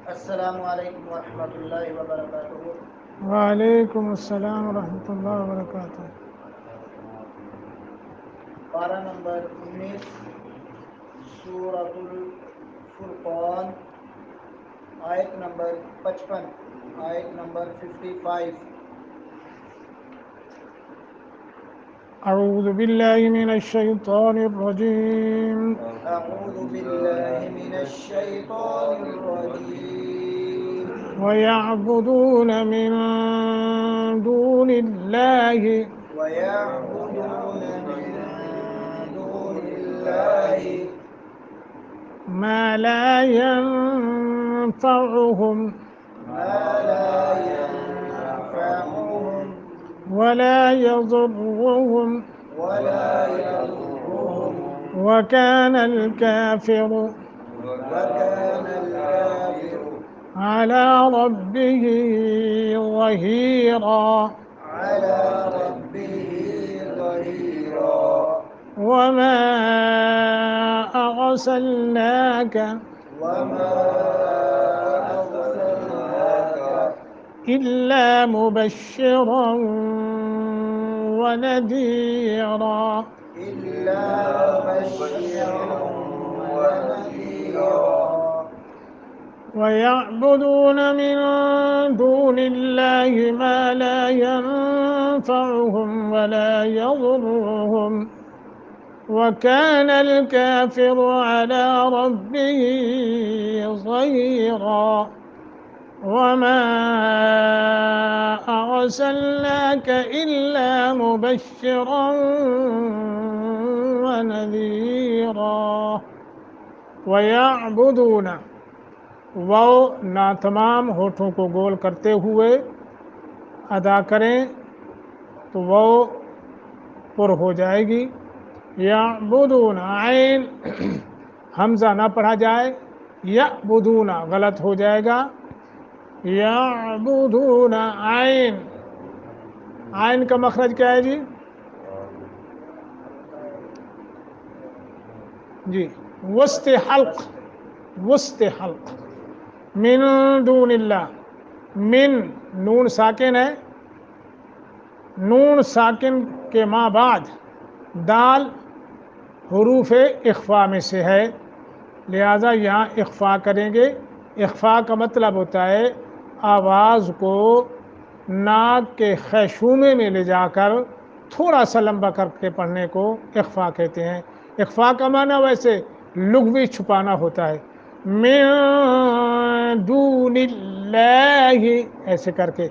السلام علیکم ورحمۃ اللہ وبرکاتہ۔ وعلیکم السلام ورحمۃ اللہ وبرکاتہ۔ پارہ نمبر 19 سورۃ الفرقان، آیت نمبر 55، آیت نمبر 55۔ اعوذ باللہ من الشیطان الرجیم۔ اعوذ باللہ من الشیطان الرجیم۔ وَيَعْبُدُونَ مِن دُونِ اللَّهِ وَيَعْبُدُونَ من دون اللہ مَا لَا يَنفَعُهُمْ ما لا ينفعهم وَلَا يَضُرُّهُمْ ولا يضرهم، وَكَانَ الْكَافِرُ وكان الكافر عَلَى رَبِّهِ ظَهِيرًا۔ على ربه ظهيرا۔ وَمَا أَرْسَلْنَاكَ وما أرسلناك إِلَّا مُبَشِّرًا وَنَذِيرًا۔ إلا بشيرا ونذيرا۔ وَيَعْبُدُونَ مِن دُونِ اللَّهِ مَا لَا يَنفَعُهُمْ وَلَا يَضُرُّهُمْ وَكَانَ الْكَافِرُ عَلَى رَبِّهِ ظَهِيرًا۔ وَمَا أَرْسَلْنَاكَ إِلَّا مُبَشِّرًا وَنَذِيرًا۔ وَيَعْبُدُونَ، واو ناتمام ہونٹوں کو گول کرتے ہوئے ادا کریں تو واو پر ہو جائے گی۔ یعبدون، عین حمزہ نہ پڑھا جائے، یعبدون غلط ہو جائے گا۔ یعبدون، عین، عین کا مخرج کیا ہے جی؟ جی وسط حلق، وسط حلق۔ من دون اللہ، من نون ساکن ہے، نون ساکن کے ما بعد دال حروف اخفا میں سے ہے، لہذا یہاں اخفا کریں گے۔ اخفا کا مطلب ہوتا ہے آواز کو ناک کے خیشومے میں لے جا کر تھوڑا سا لمبا کر کے پڑھنے کو اخفا کہتے ہیں۔ اخفا کا معنی ویسے لغوی چھپانا ہوتا ہے، من دون اللہ ایسے کر کے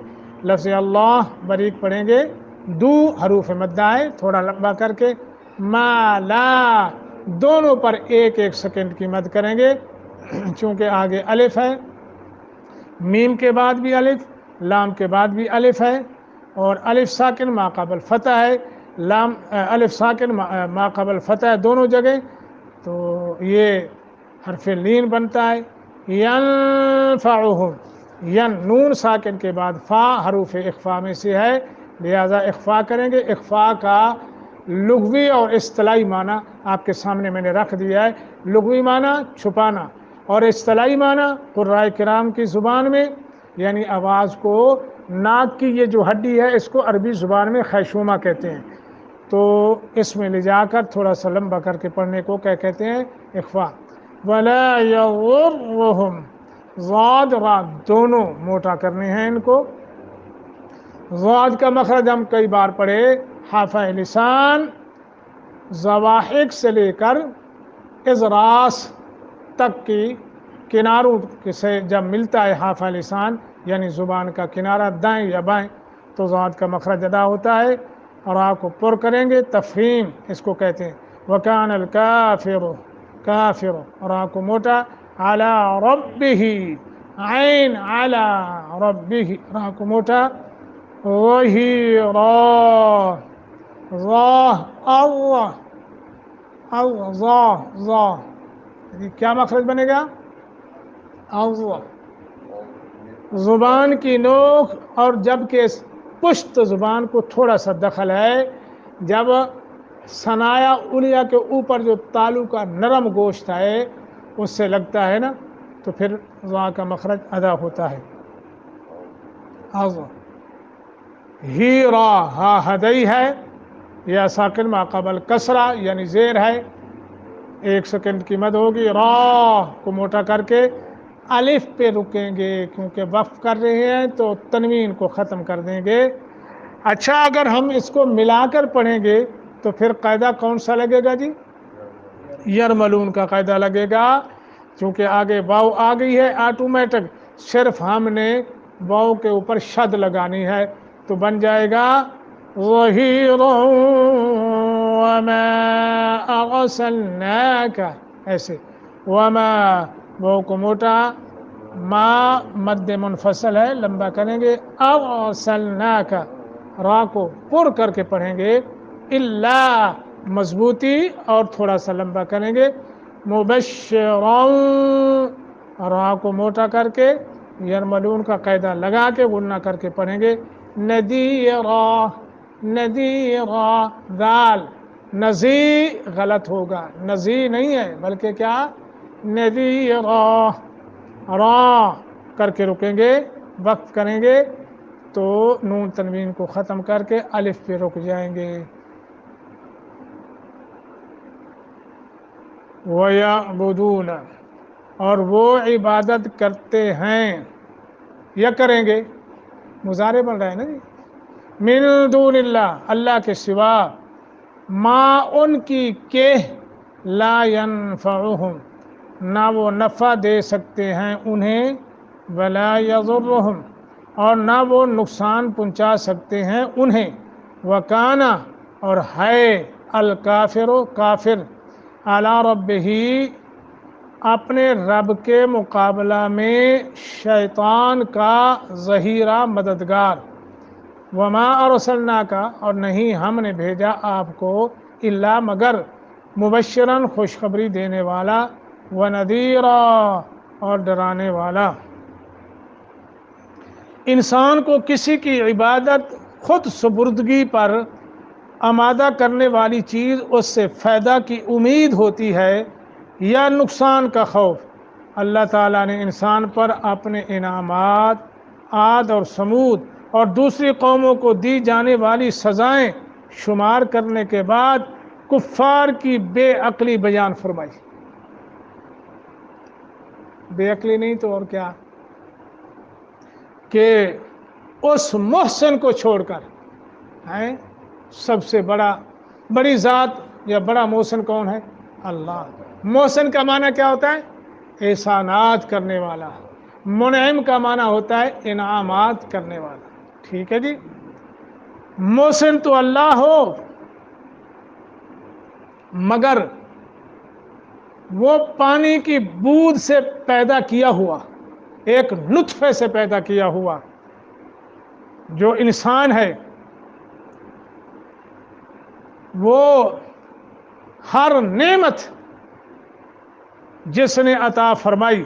لفظ اللہ باریک پڑھیں گے، دو حروف مدہ ہے تھوڑا لمبا کر کے، ما لا دونوں پر ایک ایک سیکنڈ کی مد کریں گے، چونکہ آگے الف ہے، میم کے بعد بھی الف، لام کے بعد بھی الف ہے، اور الف ساکن ما قبل فتح ہے، لام الف ساکن ما قبل فتح ہے دونوں جگہ، تو یہ حرف لین بنتا ہے۔ ینفعہم، ین نون ساکن کے بعد فا حروف اخفا میں سے ہے، لہذا اخفا کریں گے۔ اخفا کا لغوی اور اصطلاحی معنی آپ کے سامنے میں نے رکھ دیا ہے۔ لغوی معنی چھپانا، اور اصطلاحی معنی قراء کرام کی زبان میں، یعنی آواز کو ناک کی یہ جو ہڈی ہے اس کو عربی زبان میں خیشومہ کہتے ہیں، تو اس میں لے جا کر تھوڑا سا لمبا کر کے پڑھنے کو کیا کہتے ہیں؟ اخفا۔ وَلَا يَضُرُّهُمْ، ضاد را دونوں موٹا کرنے ہیں ان کو۔ ضاد کا مخرج ہم کئی بار پڑھے، حافہ لسان زواحق سے لے کر اضراس تک کی کناروں سے جب ملتا ہے حافہ لسان، یعنی زبان کا کنارہ دائیں یا بائیں، تو ضاد کا مخرج ادا ہوتا ہے، اور آپ کو پر کریں گے، تفہیم اس کو کہتے ہیں۔ وَكَانَ الْكَافِرُ، کافر، اور آپ کو موٹا، عَلَى رَبِّهِ، عین عَلَى رَبِّهِ، اور آپ کو موٹا، ظَهِيرًا، ظا، کیا مخرج بنے گا؟ زبان کی نوک اور جب کہ پشت زبان کو تھوڑا سا دخل ہے، جب ثنایا علیا کے اوپر جو تالو کا نرم گوشت ہے اس سے لگتا ہے نا، تو پھر ضا کا مخرج ادا ہوتا ہے. ہی را ہا ہدئی ہے یا ساکن ما قبل کسرہ یعنی زیر ہے، 1 سیکنڈ کی مد ہوگی. را کو موٹا کر کے الف پہ رکیں گے کیونکہ وقف کر رہے ہیں تو تنوین کو ختم کر دیں گے. اچھا اگر ہم اس کو ملا کر پڑھیں گے تو پھر قاعدہ کون سا لگے گا جی؟ یرملون کا قاعدہ لگے گا، چونکہ آگے واو آ گئی ہے آٹومیٹک، صرف ہم نے واو کے اوپر شد لگانی ہے تو بن جائے گا ظہیرا وما ارسلناک، ایسے وما واو کو موٹا، ما مد منفصل ہے لمبا کریں گے، ارسلناک را کو پر کر کے پڑھیں گے، الا مضبوطی اور تھوڑا سا لمبا کریں گے، مبشرا را کو موٹا کر کے یرملون کا قاعدہ لگا کے غنہ کر کے پڑھیں گے، نذیرا نذیرا دال نذی غلط ہوگا، نذی نہیں ہے بلکہ کیا نذیرا، را کر کے رکیں گے، وقف کریں گے تو نون تنوین کو ختم کر کے الف پہ رک جائیں گے. وَيَعْبُدُونَ اور وہ عبادت کرتے ہیں یا کریں گے، مضارع بن رہا ہے نا جی، من دون اللہ اللہ کے سوا، ما ان کی کہ لا ينفعهم نہ وہ نفع دے سکتے ہیں انہیں، ولا یضرهم اور نہ وہ نقصان پہنچا سکتے ہیں انہیں، وکانا اور ہے الکافر کافر علی ربہ اپنے رب کے مقابلہ میں شیطان کا ظہیرہ مددگار، وما ارسلناک اور نہیں ہم نے بھیجا آپ کو الا مگر مبشرن خوشخبری دینے والا، ونذیرا اور ڈرانے والا. انسان کو کسی کی عبادت خود سپردگی پر آمادہ کرنے والی چیز اس سے فائدہ کی امید ہوتی ہے یا نقصان کا خوف. اللہ تعالیٰ نے انسان پر اپنے انعامات عاد اور سمود اور دوسری قوموں کو دی جانے والی سزائیں شمار کرنے کے بعد کفار کی بے عقلی بیان فرمائی. بے عقلی نہیں تو اور کیا کہ اس محسن کو چھوڑ کر ہیں سب سے بڑی ذات یا بڑا محسن کون ہے؟ اللہ. محسن کا معنی کیا ہوتا ہے؟ احسانات کرنے والا. منعم کا معنی ہوتا ہے انعامات کرنے والا. ٹھیک ہے جی، محسن تو اللہ ہو مگر وہ پانی کی بوند سے پیدا کیا ہوا، ایک نطفے سے پیدا کیا ہوا جو انسان ہے، وہ ہر نعمت جس نے عطا فرمائی،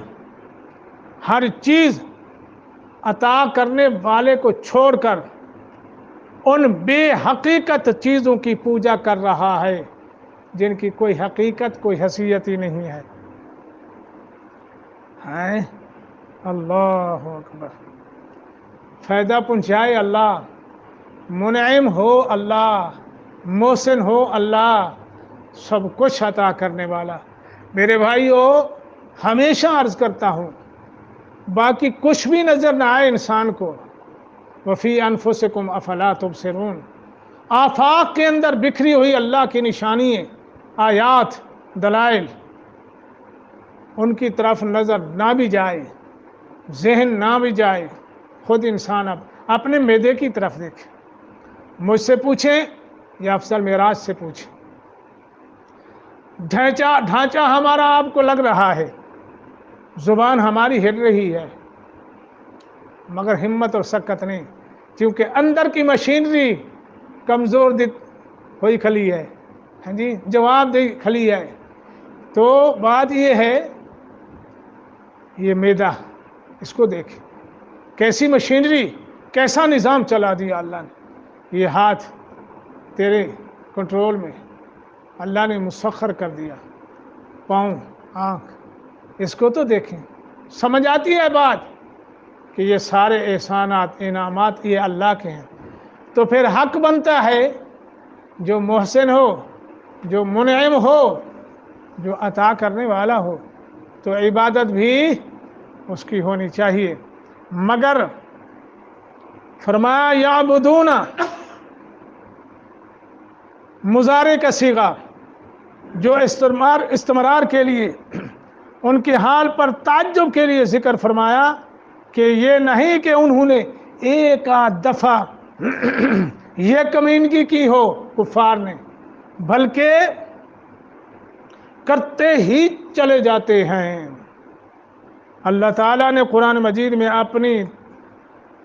ہر چیز عطا کرنے والے کو چھوڑ کر ان بے حقیقت چیزوں کی پوجا کر رہا ہے جن کی کوئی حقیقت کوئی حیثیت ہی نہیں ہے. ہیں اللہ اکبر. فائدہ پہنچائے اللہ، منعم ہو اللہ، محسن ہو اللہ، سب کچھ عطا کرنے والا. میرے بھائیو ہمیشہ عرض کرتا ہوں، باقی کچھ بھی نظر نہ آئے انسان کو، وفی انفسکم افلا تبصرون، آفاق کے اندر بکھری ہوئی اللہ کی نشانیاں، آیات، دلائل، ان کی طرف نظر نہ بھی جائے، ذہن نہ بھی جائے، خود انسان اب اپنے معدے کی طرف دیکھے. مجھ سے پوچھیں یا افضل معراج سے پوچھیں، ڈھانچہ ہمارا آپ کو لگ رہا ہے، زبان ہماری ہل رہی ہے، مگر ہمت اور سکت نہیں، کیونکہ اندر کی مشینری کمزور ہوئی کھلی ہے. ہاں جی، جواب دہی کھلی ہے. تو بات یہ ہے، یہ معدہ اس کو دیکھ کیسی مشینری، کیسا نظام چلا دیا اللہ نے. یہ ہاتھ تیرے کنٹرول میں اللہ نے مسخر کر دیا، پاؤں، آنکھ، اس کو تو دیکھیں. سمجھ آتی ہے بات کہ یہ سارے احسانات انعامات یہ اللہ کے ہیں، تو پھر حق بنتا ہے جو محسن ہو، جو منعم ہو، جو عطا کرنے والا ہو، تو عبادت بھی اس کی ہونی چاہیے۔ مگر فرمایا یعبدون، مضارع کا صیغہ جو استمرار کے لیے، ان کے حال پر تعجب کے لیے ذکر فرمایا کہ یہ نہیں کہ انہوں نے ایک آدھ دفعہ یہ کمینگی کی ہو کفار نے، بلکہ کرتے ہی چلے جاتے ہیں۔ اللہ تعالیٰ نے قرآن مجید میں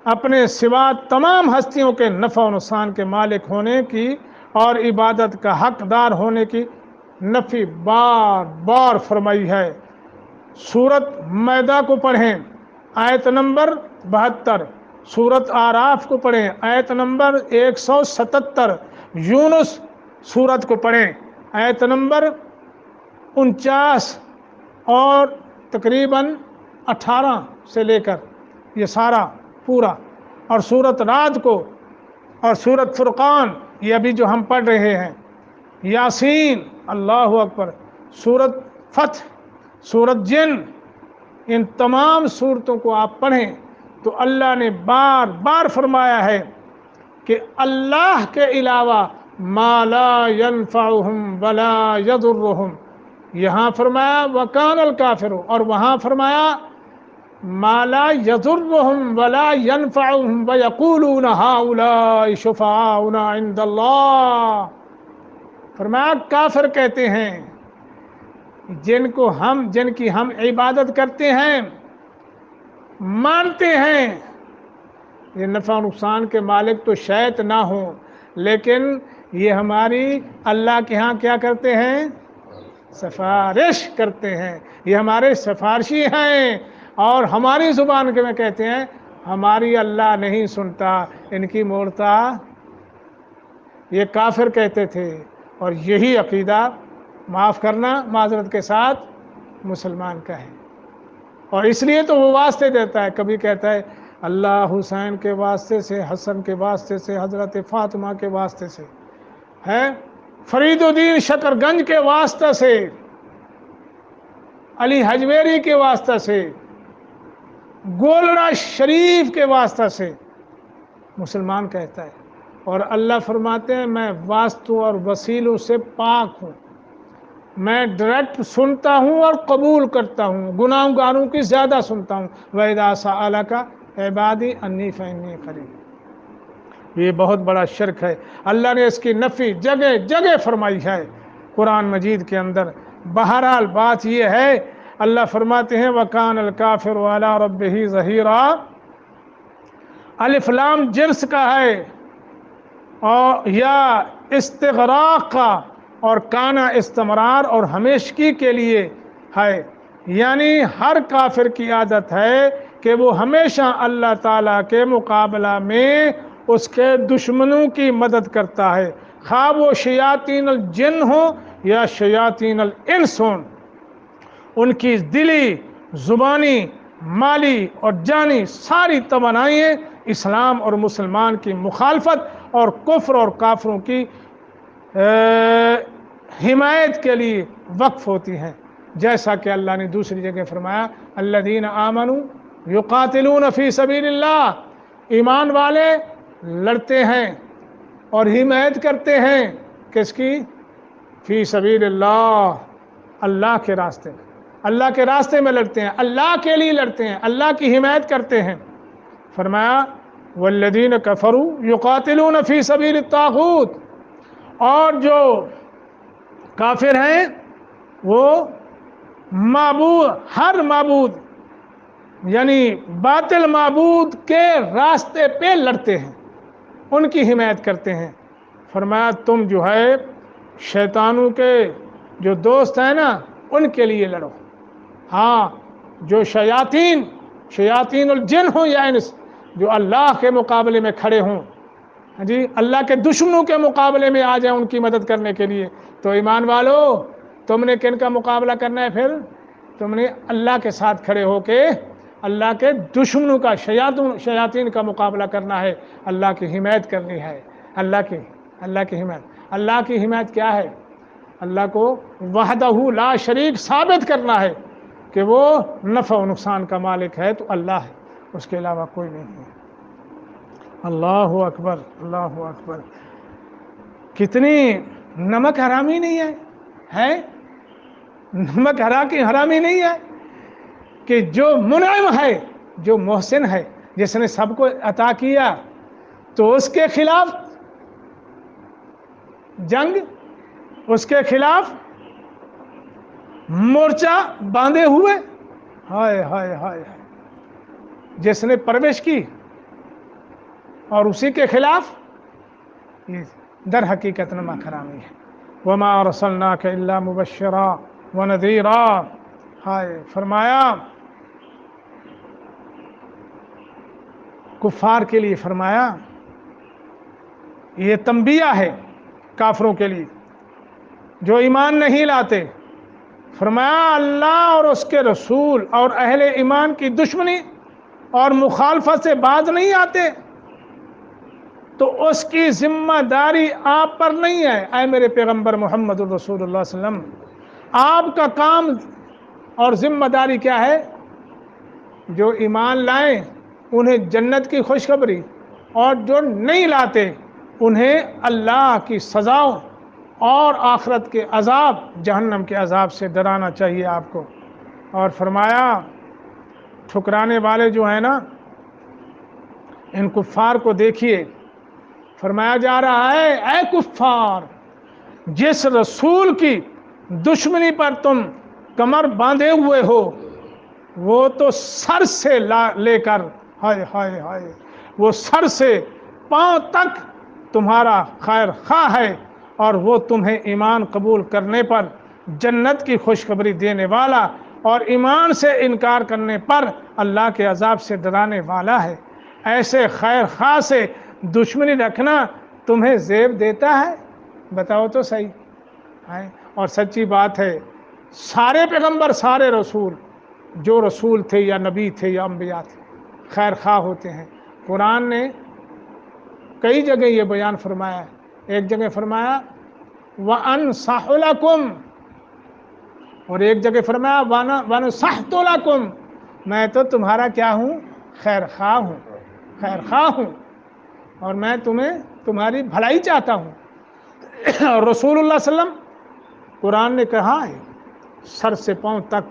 اپنے سوا تمام ہستیوں کے نفع و نقصان کے مالک ہونے کی اور عبادت کا حقدار ہونے کی نفی بار بار فرمائی ہے۔ سورت مائدہ کو پڑھیں آیت نمبر 72، سورت آراف کو پڑھیں آیت نمبر 177، یونس سورت کو پڑھیں آیت نمبر 49 اور تقریباً 18 سے لے کر یہ سارا پورا، اور سورت رعد کو اور سورت فرقان یہ ابھی جو ہم پڑھ رہے ہیں، یاسین، اللہ اکبر، سورت فتح، سورت جن، ان تمام سورتوں کو آپ پڑھیں تو اللہ نے بار بار فرمایا ہے کہ اللہ کے علاوہ ما لا ينفعهم ولا يضرهم، یہاں فرمایا وکان الکافر، اور وہاں فرمایا ما لا يضرهم ولا ينفعهم ويقولون هؤلاء شفعاؤنا عند اللہ، فرمایا کافر کہتے ہیں جن کی ہم عبادت کرتے ہیں، مانتے ہیں یہ نفع و نقصان کے مالک تو شاید نہ ہوں، لیکن یہ ہماری اللہ کے ہاں کیا کرتے ہیں؟ سفارش کرتے ہیں، یہ ہمارے سفارشی ہیں، اور ہماری زبان کے میں کہتے ہیں ہماری اللہ نہیں سنتا، ان کی مورتا، یہ کافر کہتے تھے۔ اور یہی عقیدہ، معاف کرنا معذرت کے ساتھ، مسلمان کا ہے، اور اس لیے تو وہ واسطے دیتا ہے، کبھی کہتا ہے اللہ حسین کے واسطے سے، حسن کے واسطے سے، حضرت فاطمہ کے واسطے سے، ہے فرید الدین شکر گنج کے واسطے سے، علی حجویری کے واسطے سے، گولڑا شریف کے واسطے سے مسلمان کہتا ہے، اور اللہ فرماتے ہیں میں واسطوں اور وسیلوں سے پاک ہوں، میں ڈائریکٹ سنتا ہوں اور قبول کرتا ہوں، گناہ گاروں کی زیادہ سنتا ہوں۔ وَإِذَا سَأَلَكَ عِبَادِي أَنِّي فَإِنِّي قَرِيبٌ، یہ بہت بڑا شرک ہے۔ اللہ نے اس کی نفی جگہ جگہ فرمائی ہے قرآن مجید کے اندر۔ بہرحال بات یہ ہے، اللہ فرماتے ہیں وَكَانَ الْكَافِرُ عَلَىٰ رَبِّهِ ظَهِيرًا، الف لام جنس کا ہے، اور یا استغراق کا، اور کانا استمرار اور ہمیشگی کے لیے ہے، یعنی ہر کافر کی عادت ہے کہ وہ ہمیشہ اللہ تعالیٰ کے مقابلہ میں اس کے دشمنوں کی مدد کرتا ہے، خواہ وہ شیاطین الجن ہوں یا شیاطین الانس ہوں، ان کی دلی، زبانی، مالی اور جانی ساری توانائییں اسلام اور مسلمان کی مخالفت اور کفر اور کافروں کی حمایت کے لیے وقف ہوتی ہیں، جیسا کہ اللہ نے دوسری جگہ فرمایا الذین آمنوا یقاتلون فی سبیل اللہ، ایمان والے لڑتے ہیں اور حمایت کرتے ہیں، کس کی؟ فی سبیل اللہ، اللہ کے راستے میں، اللہ کے راستے میں لڑتے ہیں، اللہ کے لیے لڑتے ہیں، اللہ کی حمایت کرتے ہیں۔ فرمایا والذین کفروا یقاتلون فی سبیل الطاغوت، اور جو کافر ہیں وہ ہر معبود یعنی باطل معبود کے راستے پہ لڑتے ہیں، ان کی حمایت کرتے ہیں۔ فرمایا تم جو ہے شیطانوں کے جو دوست ہیں نا، ان کے لیے لڑو، ہاں جو شیاطین الجن ہوں یا انس، جو اللہ کے مقابلے میں کھڑے ہوں، جی اللہ کے دشمنوں کے مقابلے میں آ جائیں ان کی مدد کرنے کے لیے، تو ایمان والو تم نے کن کا مقابلہ کرنا ہے پھر؟ تم نے اللہ کے ساتھ کھڑے ہو کے اللہ کے دشمنوں کا شیاطین کا مقابلہ کرنا ہے، اللہ کی حمایت کرنی ہے، اللہ کی حمایت۔ اللہ کی حمایت کیا ہے؟ اللہ کو وحدہ لا شریک ثابت کرنا ہے کہ وہ نفع و نقصان کا مالک ہے تو اللہ ہے، اس کے علاوہ کوئی نہیں ہے۔ اللہ اکبر، اللہ اکبر۔ کتنی نمک حرامی نہیں ہے؟ نمک حرامی نہیں ہے کہ جو منعم ہے، جو محسن ہے، جس نے سب کو عطا کیا، تو اس کے خلاف جنگ، اس کے خلاف مورچہ باندھے ہوئے، ہائے ہائے ہائے، جس نے پرورش کی اور اسی کے خلاف، یہ در حقیقت نمک حرامی ہے۔ وما ارسلناک الا مبشرا ونذیرا، ہائے، فرمایا کفار کے لیے، فرمایا یہ تنبیہ ہے کافروں کے لیے جو ایمان نہیں لاتے۔ فرمایا اللہ اور اس کے رسول اور اہل ایمان کی دشمنی اور مخالفت سے باز نہیں آتے تو اس کی ذمہ داری آپ پر نہیں ہے، اے میرے پیغمبر محمد الرسول اللہ صلی اللہ علیہ وسلم۔ آپ کا کام اور ذمہ داری کیا ہے؟ جو ایمان لائیں انہیں جنت کی خوشخبری، اور جو نہیں لاتے انہیں اللہ کی سزا اور آخرت کے عذاب، جہنم کے عذاب سے ڈرانا چاہیے آپ کو۔ اور فرمایا ٹھکرانے والے جو ہیں نا، ان کفار کو دیکھیے، فرمایا جا رہا ہے اے کفار، جس رسول کی دشمنی پر تم کمر باندھے ہوئے ہو، وہ تو سر سے لے کر، ہائے ہائے ہائے، وہ سر سے پاؤں تک تمہارا خیر خواہ ہے، اور وہ تمہیں ایمان قبول کرنے پر جنت کی خوشخبری دینے والا اور ایمان سے انکار کرنے پر اللہ کے عذاب سے ڈرانے والا ہے۔ ایسے خیر خواہ سے دشمنی رکھنا تمہیں زیب دیتا ہے؟ بتاؤ تو صحیح۔ اور سچی بات ہے، سارے پیغمبر، سارے رسول، جو رسول تھے یا نبی تھے یا انبیاء تھے، خیر خواہ ہوتے ہیں۔ قرآن نے کئی جگہ یہ بیان فرمایا ہے۔ ایک جگہ فرمایا وَأَنصَحُ لَكُمْ، اور ایک جگہ فرمایا وَنُصَحْتُ لَكُمْ، میں تو تمہارا کیا ہوں؟ خیر خواہ ہوں، خیر خواہ ہوں، اور میں تمہاری بھلائی چاہتا ہوں۔ اور رسول اللہ صلی اللہ علیہ وسلم، قرآن نے کہا ہے سر سے پاؤں تک،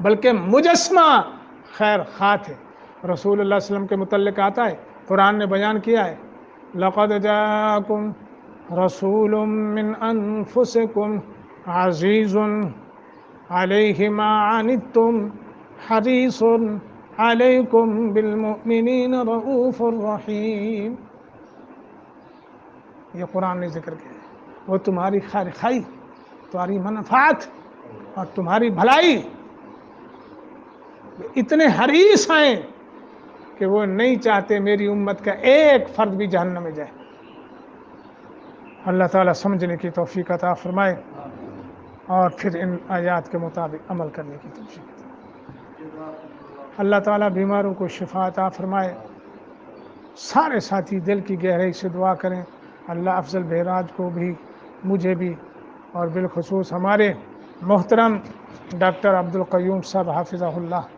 بلکہ مجسمہ خیر خواہ تھے۔ رسول اللہ صلی اللہ علیہ وسلم کے متعلق آتا ہے، قرآن نے بیان کیا ہے لَقَدْ جَاءَكُمْ رَسُولٌ مِّنْ أَنفُسِكُمْ عَزِيزٌ عَلَيْهِ مَا عَنِتُّمْ حَرِيصٌ عَلَيْكُمْ بِالْمُؤْمِنِينَ رَءُوفٌ رَحِيمٌ۔ یہ قرآن نے ذکر کیا ہے، وہ تمہاری خیر خواہی، تمہاری منفعت اور تمہاری بھلائی، اتنے حریص ہیں کہ وہ نہیں چاہتے میری امت کا ایک فرد بھی جہنم میں جائے۔ اللہ تعالیٰ سمجھنے کی توفیق عطا فرمائے اور پھر ان آیات کے مطابق عمل کرنے کی توفیق عطا۔ اللہ تعالیٰ بیماروں کو شفا عطا فرمائے۔ سارے ساتھی دل کی گہرائی سے دعا کریں، اللہ افضل بہراج کو بھی، مجھے بھی، اور بالخصوص ہمارے محترم ڈاکٹر عبدالقیوم صاحب حافظہ اللہ،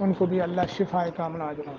ان کو بھی اللہ شفا کاملہ عاجلہ۔